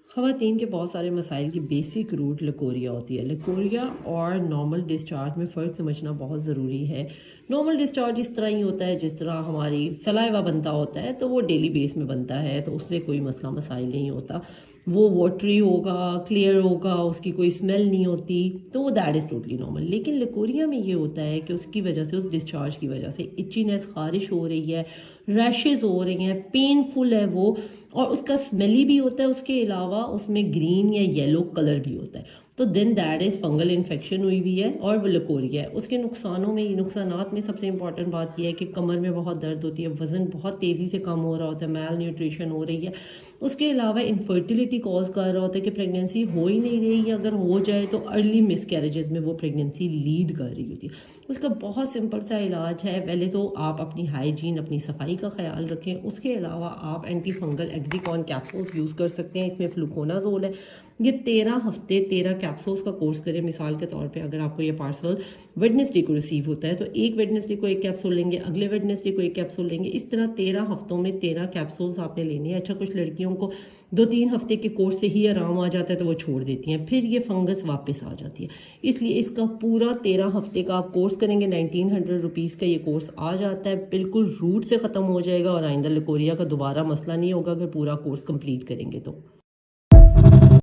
ख़वातीन के बहुत सारे मसाइल की बेसिक रूट लकोरिया होती है। लकोरिया और नॉर्मल डिस्चार्ज में फ़र्क समझना बहुत ज़रूरी है। नॉर्मल डिस्चार्ज इस तरह ही होता है जिस तरह हमारी सलाइवा बनता होता है, तो वो डेली बेस में बनता है, तो उसमें कोई मसला मसाइल नहीं होता। वो वाटरी होगा, क्लियर होगा, उसकी कोई स्मेल नहीं होती, तो वो दैट इज़ टोटली नॉर्मल। लेकिन लकोरिया में ये होता है कि उसकी वजह से, उस डिस्चार्ज की वजह से इचीनेस, खारिश हो रही है, रैशेज़ हो रही हैं, पेनफुल है वो, और उसका स्मेली भी होता है। उसके अलावा उसमें ग्रीन या येलो कलर भी होता है। तो then that is fungal infection हुई हुई है और वो लकोरिया है। उसके नुकसानात में सबसे इंपॉर्टेंट बात यह है कि कमर में बहुत दर्द होती है, वज़न बहुत तेज़ी से कम हो रहा होता है, मैल न्यूट्रिशन हो रही है। उसके अलावा इनफर्टिलिटी कॉज कर रहा होता है कि प्रेगनेंसी हो ही नहीं रही, या अगर हो जाए तो अर्ली मिसकैरेजेस में वो प्रेगनेंसी लीड कर रही होती है। उसका बहुत सिंपल सा इलाज है। पहले तो आप अपनी हाइजीन, अपनी सफाई का ख्याल रखें। उसके अलावा आप एंटी फंगल एक्जिकॉन कैप्सूल्स यूज़ कर सकते हैं। इसमें फ्लूकोनाजोल है। ये 13 हफ्ते 13 कैप्सूल्स का कोर्स करें। मिसाल के तौर पे अगर आपको ये पार्सल वेडनेसडे को रिसीव होता है तो एक वेडनेसडे को एक कैप्सूल लेंगे, अगले वेडनेसडे को एक कैप्सूल लेंगे। इस तरह 13 हफ्तों में 13 कैप्सूल्स आपने लेने हैं। अच्छा, कुछ लड़कियों को 2-3 हफ्ते के कोर्स से ही आराम आ जाता है तो वो छोड़ देती हैं, फिर ये फंगस वापस आ जाती है। इसलिए इसका पूरा 13 हफ्ते का आप कोर्स करेंगे। 1900 रुपीज़ का ये कोर्स आ जाता है, बिल्कुल रूट से ख़त्म हो जाएगा और आइंदा लकोरिया का दोबारा मसला नहीं होगा अगर पूरा कोर्स कंप्लीट करेंगे तो।